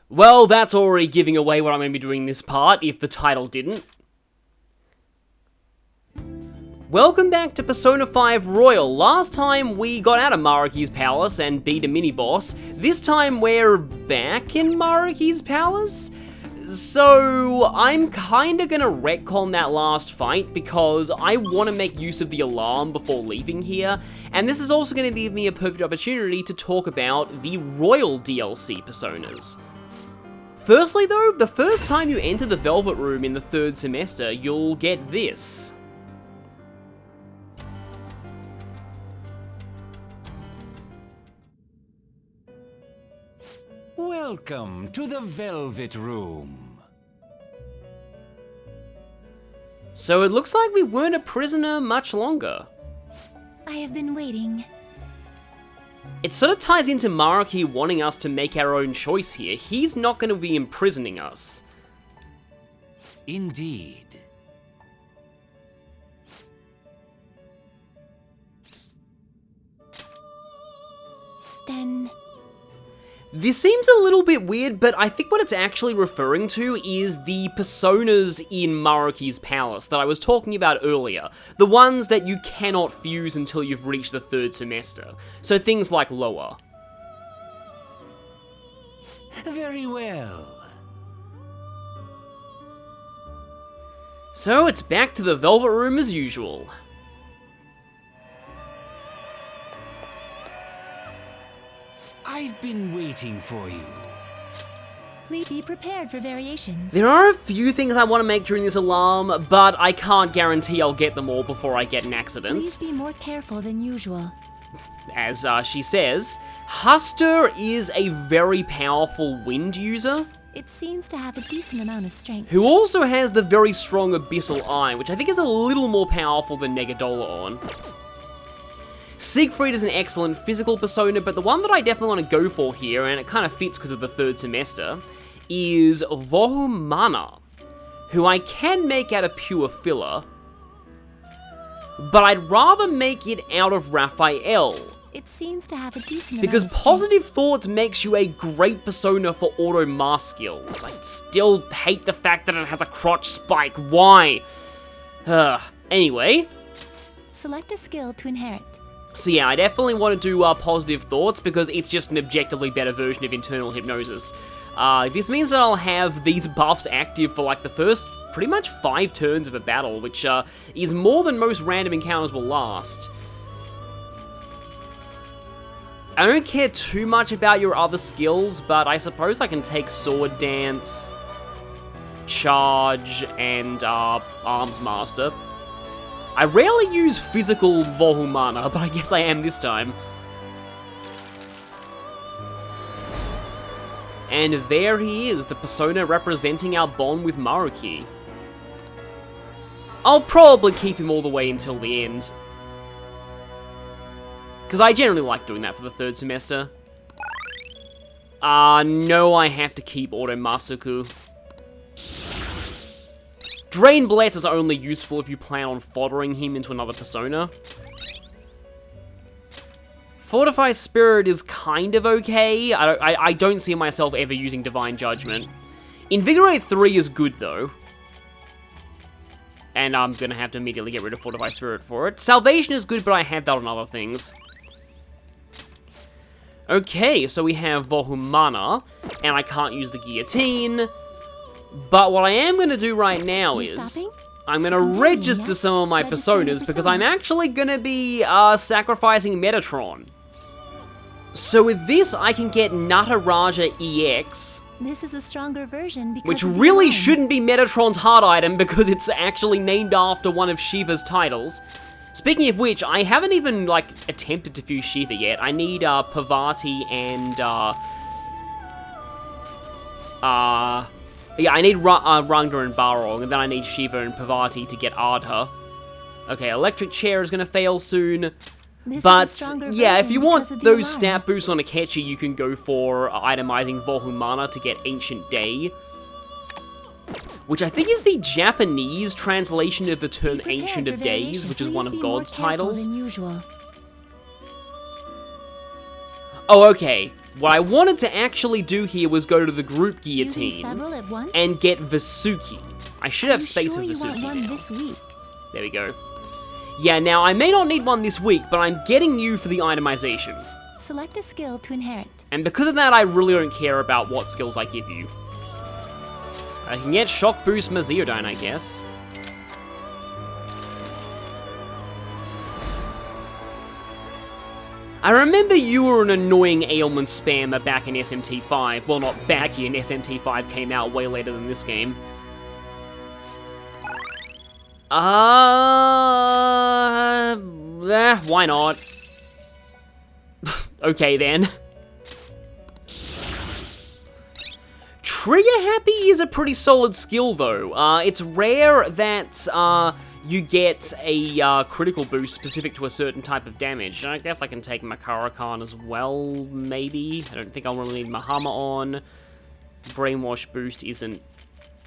Well, that's already giving away what I'm going to be doing this part, if the title didn't. Welcome back to Persona 5 Royal. Last time we got out of Maruki's palace and beat a mini-boss. This time we're back in Maruki's palace? So, I'm kinda gonna retcon that last fight because I want to make use of the alarm before leaving here, and this is also going to give me a perfect opportunity to talk about the Royal DLC personas. Firstly though, the first time you enter the Velvet Room in the third semester, you'll get this. Welcome to the Velvet Room. So it looks like we weren't a prisoner much longer. I have been waiting. It sort of ties into Maruki wanting us to make our own choice here. He's not going to be imprisoning us. Indeed. Then... This seems a little bit weird, but I think what it's actually referring to is the personas in Maruki's palace that I was talking about earlier. The ones that you cannot fuse until you've reached the third semester. So things like Loa. Very well. So it's back to the Velvet Room as usual. I've been waiting for you. Please be prepared for variations. There are a few things I want to make during this alarm, but I can't guarantee I'll get them all before I get in accidents. Please be more careful than usual. As she says, Huster is a very powerful wind user, It seems to have a decent amount of strength. who also has the very strong Abyssal Eye, which I think is a little more powerful than Negadolaon. Siegfried is an excellent physical persona, but the one that I definitely want to go for here, and it kind of fits because of the third semester, is Vohumana, who I can make out of pure filler, but I'd rather make it out of Raphael, It seems to have a decent because amount of Positive Thoughts makes you a great persona for auto mask skills. I still hate the fact that it has a crotch spike. Why? Anyway. strength. Select a skill to inherit. So yeah, I definitely want to do Positive Thoughts because it's just an objectively better version of Internal Hypnosis. This means that I'll have these buffs active for like the first pretty much 5 turns of a battle, which is more than most random encounters will last. I don't care too much about your other skills, but I suppose I can take Sword Dance, Charge, and Arms Master. I rarely use physical Vohumana, but I guess I am this time. And there he is, the persona representing our bond with Maruki. I'll probably keep him all the way until the end, because I generally like doing that for the third semester. No, I have to keep Auto Masuku. Drain Bless is only useful if you plan on foddering him into another persona. Fortify Spirit is kind of okay. I don't see myself ever using Divine Judgment. Invigorate 3 is good though. And I'm gonna have to immediately get rid of Fortify Spirit for it. Salvation is good, but I have that on other things. Okay, so we have Vohumana, and I can't use the Guillotine. But what I am going to do right now is, I'm going to register some of my personas, because I'm actually going to be sacrificing Metatron. So with this, I can get Nataraja EX, This is a stronger version because which of the really alarm. shouldn't be Metatron's heart item, because it's actually named after one of Shiva's titles. Speaking of which, I haven't even, like, attempted to fuse Shiva yet. I need, Parvati and, yeah, I need Ranga and Barong, and then I need Shiva and Parvati to get Ardha. Okay, Electric Chair is gonna fail soon. This But, is a stronger yeah, if version you because want of the those alarm. stat boosts on Akechi, you can go for itemizing Vohumana to get Ancient Day. Which I think is the Japanese translation of the term Be prepared Ancient for of Days, variation. which is Please one of be more God's careful titles. than usual. Oh, okay. What I wanted to actually do here was go to the group Using guillotine several at once? and get Vasuki. I should have You space sure for you want Vasuki one now. this week? There we go. Yeah, now I may not need one this week, but I'm getting you for the itemization. Select a skill to inherit. And because of that, I really don't care about what skills I give you. I can get Shock Boost Mazeodine, I guess. I remember you were an annoying ailment spammer back in SMT5. Well, not back in SMT5 came out way later than this game. Why not? Okay then. Trigger Happy is a pretty solid skill though. It's rare that you get a critical boost specific to a certain type of damage. I guess I can take Makara-Khan as well, maybe. I don't think I'll really need Mahama on. Brainwash boost isn't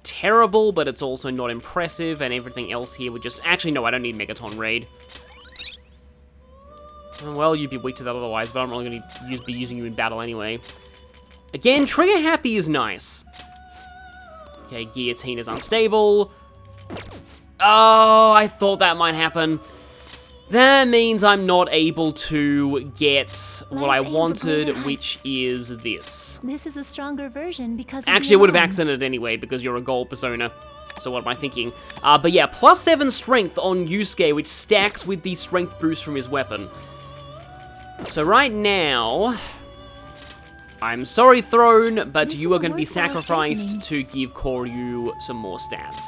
terrible, but it's also not impressive, and everything else here would just... Actually, no, I don't need Megaton Raid. Well, you'd be weak to that otherwise, but I'm not really going to be using you in battle anyway. Again, Trigger Happy is nice. Okay, Guillotine is unstable. Oh, I thought that might happen. That means I'm not able to get what I wanted, which is this. This is a stronger version because of Actually, I would have the accented it anyway, because you're a gold persona. So what am I thinking? But yeah, +7 strength on Yusuke, which stacks with the strength boost from his weapon. So right now... I'm sorry, Throne, but This you is are a going to be worthwhile sacrificed to give Koryu some more stats.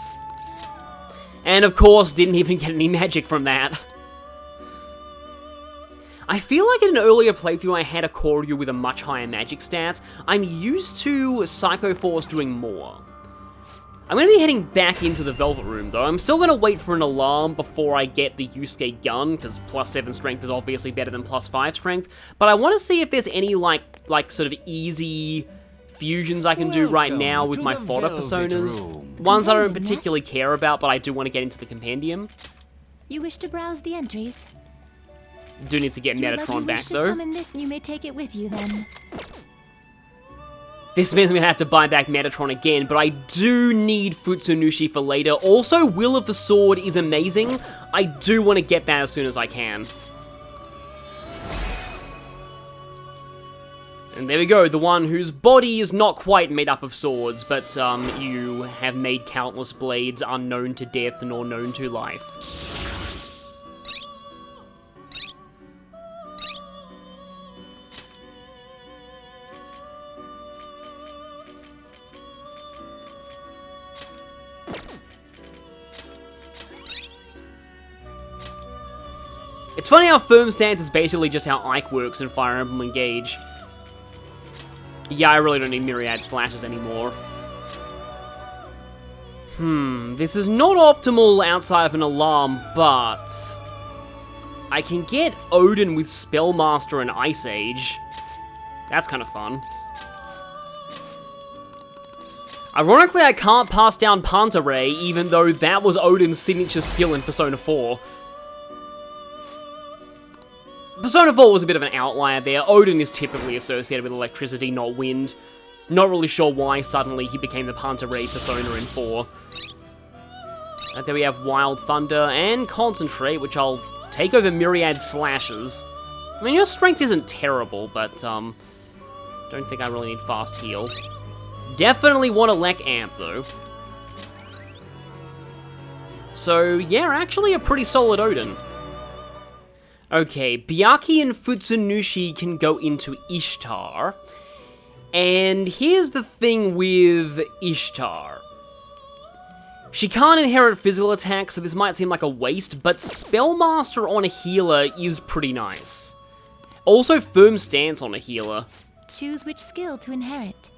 And of course, didn't even get any magic from that. I feel like in an earlier playthrough I had a Koryu with a much higher magic stat. I'm used to Psycho Force doing more. I'm going to be heading back into the Velvet Room, though. I'm still going to wait for an alarm before I get the Yusuke gun, because +7 strength is obviously better than +5 strength. But I want to see if there's any, like sort of easy fusions I can do right now with my fodder personas. Ones I don't particularly care about, but I do want to get into the compendium. You wish to browse the entries? Do need to get Metatron back, To though. summon this, you may take it with you then. This means I'm going to have to buy back Metatron again, but I do need Futsunushi for later. Also, Will of the Sword is amazing. I do want to get that as soon as I can. And there we go, the one whose body is not quite made up of swords, but you have made countless blades unknown to death nor known to life. It's funny how Firm Stance is basically just how Ike works in Fire Emblem Engage. Yeah, I really don't need Myriad Slashes anymore. This is not optimal outside of an alarm, but... I can get Odin with Spellmaster and Ice Age. That's kind of fun. Ironically, I can't pass down Panta Ray, even though that was Odin's signature skill in Persona 4. Persona 4 was a bit of an outlier there. Odin is typically associated with electricity, not wind. Not really sure why suddenly he became the Panta Ray persona in 4. And there we have Wild Thunder and Concentrate, which I'll take over Myriad Slashes. I mean, your strength isn't terrible, but don't think I really need Fast Heal. Definitely want a Lek Amp, though. So, yeah, actually a pretty solid Odin. Okay, Byakuya and Futsunushi can go into Ishtar. And here's the thing with Ishtar. She can't inherit physical attacks, so this might seem like a waste, but Spellmaster on a healer is pretty nice. Also, Firm Stance on a healer. Choose which skill to inherit.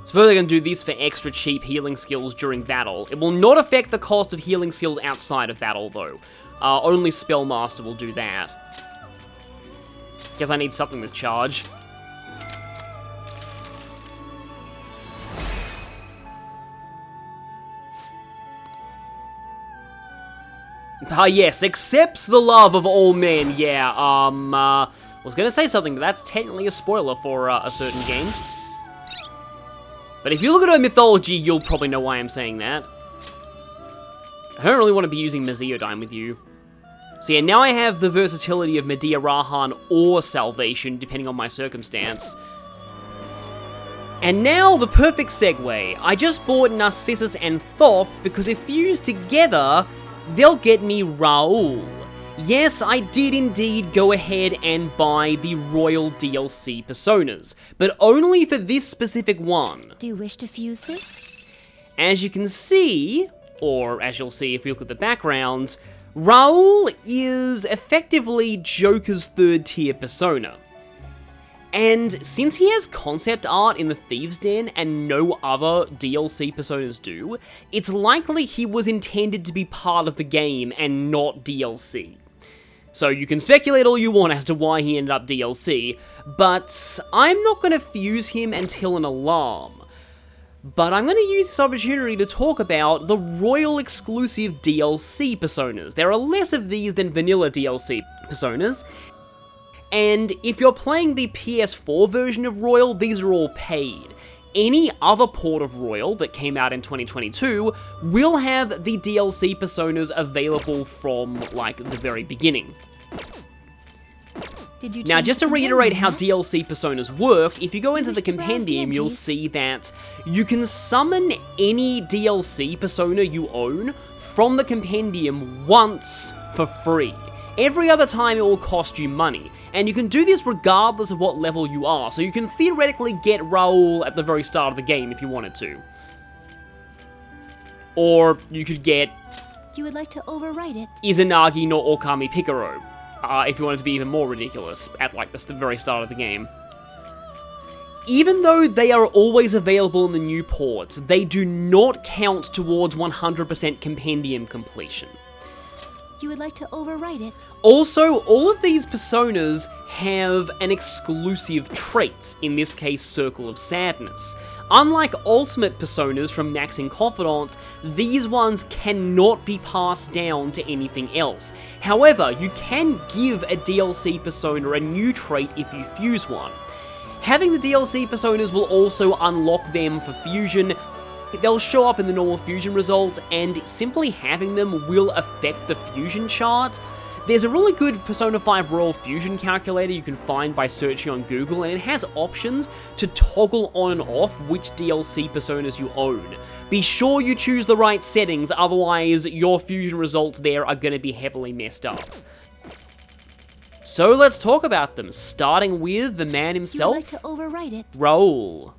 Suppose I can do this for extra cheap healing skills during battle. It will not affect the cost of healing skills outside of battle, though. Only Spellmaster will do that. Guess I need something with charge. Yes, accepts the love of all men, yeah, I was gonna say something, but that's technically a spoiler for a certain game. But if you look at her mythology, you'll probably know why I'm saying that. I don't really want to be using Mesiodyne with you. So yeah, now I have the versatility of Medea Rahan or Salvation, depending on my circumstance. And now, the perfect segue. I just bought Narcissus and Thoth, because if fused together, they'll get me Raoul. Yes, I did indeed go ahead and buy the Royal DLC Personas, but only for this specific one. Do you wish to fuse this? As you can see, or as you'll see if you look at the background, Raoul is effectively Joker's third tier persona. And since he has concept art in the Thieves' Den and no other DLC personas do, it's likely he was intended to be part of the game and not DLC. So you can speculate all you want as to why he ended up DLC, but I'm not going to fuse him until an alarm. But I'm going to use this opportunity to talk about the Royal exclusive DLC personas. There are less of these than vanilla DLC personas, and if you're playing the PS4 version of Royal, these are all paid. Any other port of Royal that came out in 2022 will have the DLC personas available from, like, the very beginning. Now, just to reiterate how DLC personas work, if you go into the compendium, you'll see that you can summon any DLC persona you own from the compendium once for free. Every other time it will cost you money, and you can do this regardless of what level you are, so you can theoretically get Raoul at the very start of the game if you wanted to. Or you could get... You would like to overwrite it? Izanagi no Okami Picaro, if you wanted to be even more ridiculous, at like the very start of the game. Even though they are always available in the new ports, they do not count towards 100% compendium completion. You would like to overwrite it? Also, all of these personas have an exclusive trait, in this case Circle of Sadness. Unlike ultimate personas from maxing Confidants, these ones cannot be passed down to anything else. However, you can give a DLC persona a new trait if you fuse one. Having the DLC personas will also unlock them for fusion. They'll show up in the normal fusion results, and simply having them will affect the fusion chart. There's a really good Persona 5 Royal Fusion calculator you can find by searching on Google, and it has options to toggle on and off which DLC personas you own. Be sure you choose the right settings, otherwise your fusion results there are going to be heavily messed up. So let's talk about them, starting with the man himself, You would like to overwrite it? Raoul.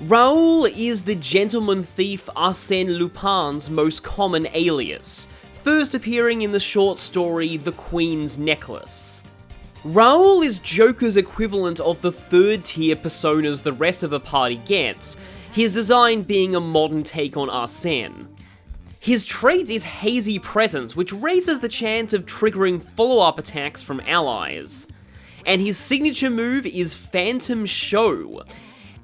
Raoul is the gentleman thief Arsène Lupin's most common alias, first appearing in the short story The Queen's Necklace. Raoul is Joker's equivalent of the third tier personas the rest of the party gets, his design being a modern take on Arsène. His trait is Hazy Presence, which raises the chance of triggering follow-up attacks from allies. And his signature move is Phantom Show,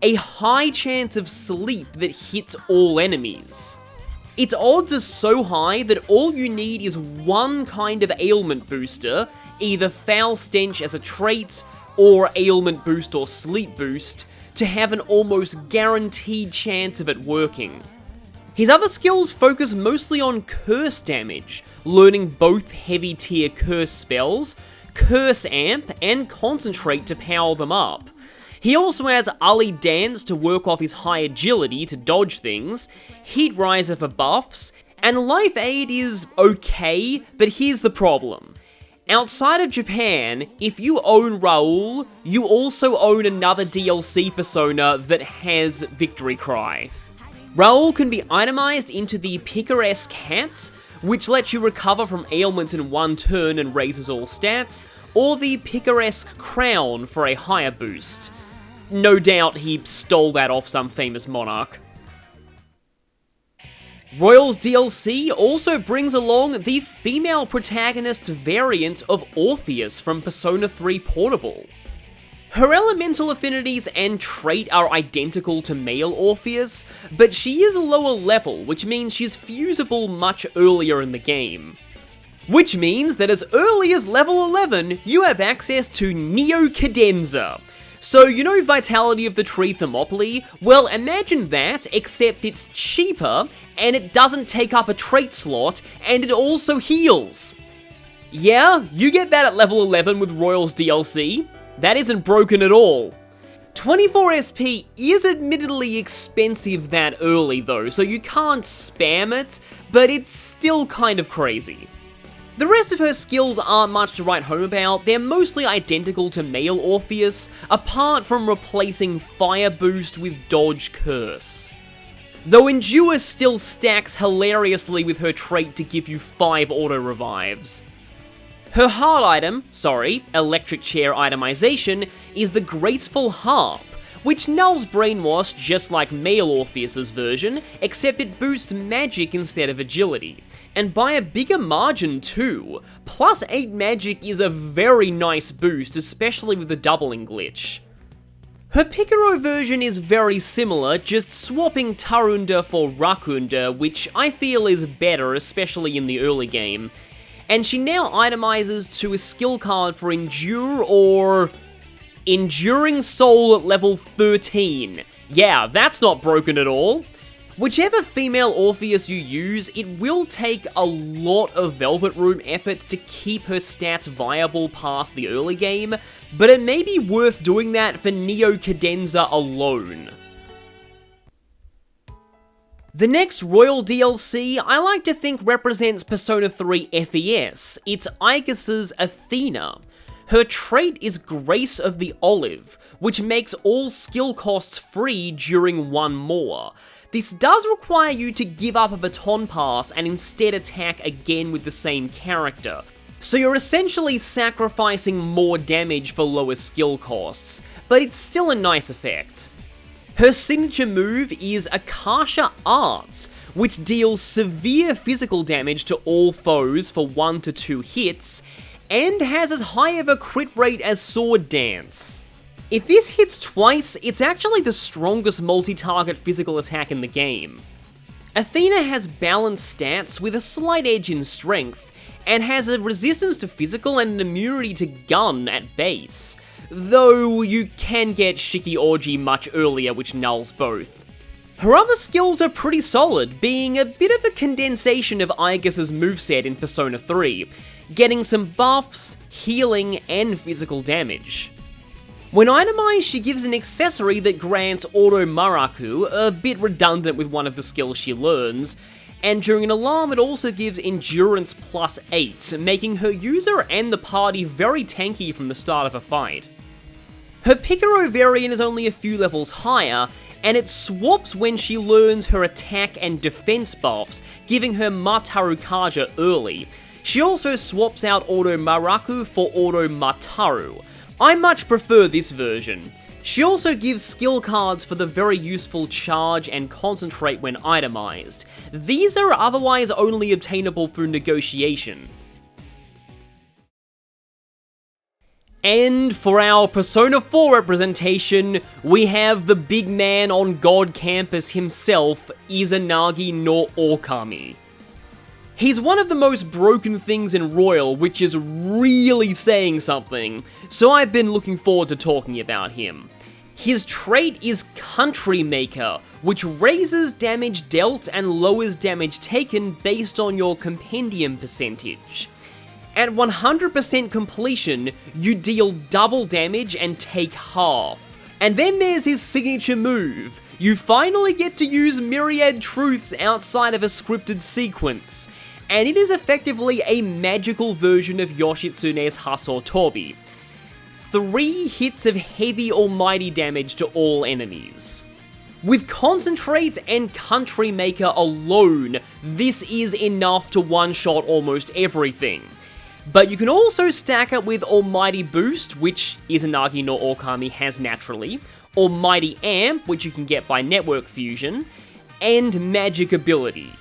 a high chance of sleep that hits all enemies. Its odds are so high that all you need is one kind of ailment booster, either Foul Stench as a trait, or ailment boost or sleep boost, to have an almost guaranteed chance of it working. His other skills focus mostly on curse damage, learning both heavy tier curse spells, Curse Amp, and Concentrate to power them up. He also has Ali Dance to work off his high agility to dodge things, Heat Riser for buffs, and Life Aid is okay, but here's the problem. Outside of Japan, if you own Raoul, you also own another DLC persona that has Victory Cry. Raoul can be itemized into the Picaresque Hat, which lets you recover from ailments in one turn and raises all stats, or the Picaresque Crown for a higher boost. No doubt he stole that off some famous monarch. Royal's DLC also brings along the female protagonist variant of Orpheus from Persona 3 Portable. Her elemental affinities and trait are identical to male Orpheus, but she is lower level, which means she's fusible much earlier in the game. Which means that as early as level 11, you have access to Neo Cadenza. So, you know Vitality of the Tree Thermopylae? Well, imagine that, except it's cheaper, and it doesn't take up a trait slot, and it also heals. Yeah, you get that at level 11 with Royals DLC. That isn't broken at all. 24 SP is admittedly expensive that early though, so you can't spam it, but it's still kind of crazy. The rest of her skills aren't much to write home about. They're mostly identical to male Orpheus, apart from replacing Fire Boost with Dodge Curse. Though Endure still stacks hilariously with her trait to give you 5 auto revives. Her hard item, Electric Chair itemization, is the Graceful Harp, which nulls Brainwash just like male Orpheus's version, except it boosts magic instead of agility. And by a bigger margin too. Plus 8 magic is a very nice boost, especially with the doubling glitch. Her Picaro version is very similar, just swapping Tarunda for Rakunda, which I feel is better, especially in the early game. And she now itemizes to a skill card for Endure or Enduring Soul at level 13. Yeah, that's not broken at all. Whichever female Orpheus you use, it will take a lot of Velvet Room effort to keep her stats viable past the early game, but it may be worth doing that for Neo Cadenza alone. The next Royal DLC I like to think represents Persona 3 FES. It's Aegis's Athena. Her trait is Grace of the Olive, which makes all skill costs free during one more. This does require you to give up a baton pass and instead attack again with the same character, so you're essentially sacrificing more damage for lower skill costs, but it's still a nice effect. Her signature move is Akasha Arts, which deals severe physical damage to all foes for 1 to 2 hits, and has as high of a crit rate as Sword Dance. If this hits twice, it's actually the strongest multi-target physical attack in the game. Athena has balanced stats with a slight edge in strength, and has a resistance to physical and an immunity to gun at base, though you can get Shiki Orgy much earlier, which nulls both. Her other skills are pretty solid, being a bit of a condensation of Aegis's moveset in Persona 3, getting some buffs, healing, and physical damage. When itemized, she gives an accessory that grants Auto Maraku, a bit redundant with one of the skills she learns, and during an alarm it also gives Endurance plus 8, making her user and the party very tanky from the start of a fight. Her Picaro variant is only a few levels higher, and it swaps when she learns her attack and defense buffs, giving her Mataru Kaja early. She also swaps out Auto Maraku for Auto Mataru. I much prefer this version. She also gives skill cards for the very useful Charge and Concentrate when itemized. These are otherwise only obtainable through negotiation. And for our Persona 4 representation, we have the big man on God Campus himself, Izanagi no Okami. He's one of the most broken things in Royal, which is really saying something, so I've been looking forward to talking about him. His trait is Country Maker, which raises damage dealt and lowers damage taken based on your compendium percentage. At 100% completion, you deal double damage and take half. And then there's his signature move. You finally get to use Myriad Truths outside of a scripted sequence, and it is effectively a magical version of Yoshitsune's Hasotobi. 3 hits of heavy almighty damage to all enemies. With Concentrate and Country Maker alone, this is enough to one-shot almost everything. But you can also stack it with Almighty Boost, which Izanagi no Okami has naturally, Almighty Amp, which you can get by Network Fusion, and Magic Ability.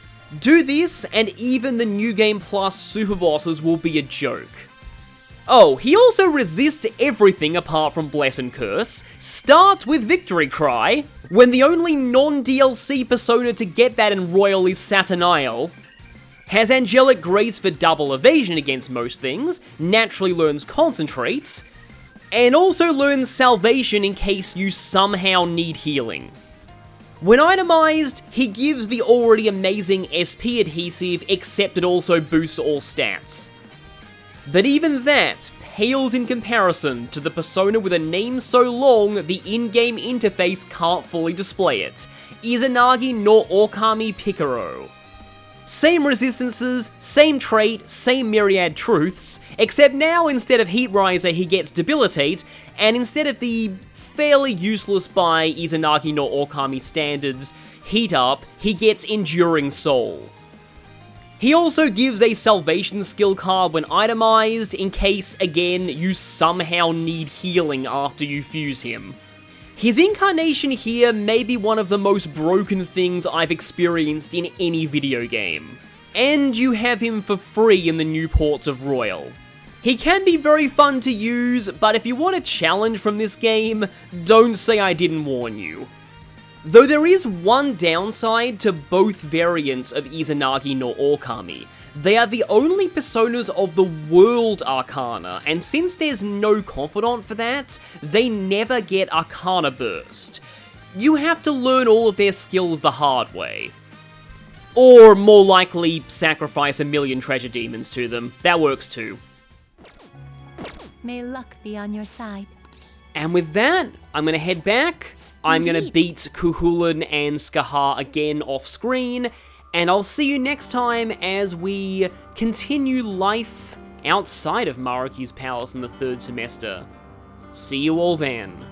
Do this, and even the New Game Plus super bosses will be a joke. Oh, he also resists everything apart from Bless and Curse, starts with Victory Cry, when the only non-DLC persona to get that in Royal is Saturnile, has angelic grace for double evasion against most things, naturally learns concentrates, and also learns salvation in case you somehow need healing. When itemized, he gives the already amazing SP adhesive, except it also boosts all stats. But even that pales in comparison to the persona with a name so long the in-game interface can't fully display it, Izanagi no Okami Picaro. Same resistances, same trait, same myriad truths, except now instead of Heat Riser he gets Debilitate, and instead of the fairly useless by Izanagi no Okami standards Heat Up, he gets Enduring Soul. He also gives a salvation skill card when itemized in case, again, you somehow need healing after you fuse him. His incarnation here may be one of the most broken things I've experienced in any video game. And you have him for free in the new ports of Royal. He can be very fun to use, but if you want a challenge from this game, don't say I didn't warn you. Though there is one downside to both variants of Izanagi no Okami. They are the only personas of the World Arcana, and since there's no Confidant for that, they never get Arcana Burst. You have to learn all of their skills the hard way. Or, more likely, sacrifice a million treasure demons to them. That works too. May luck be on your side. And with that, I'm gonna head back. I'm gonna Indeed. beat Kuhulan and Skahar again off screen, and I'll see you next time as we continue life outside of Maruki's palace in the 3rd semester. See you all then.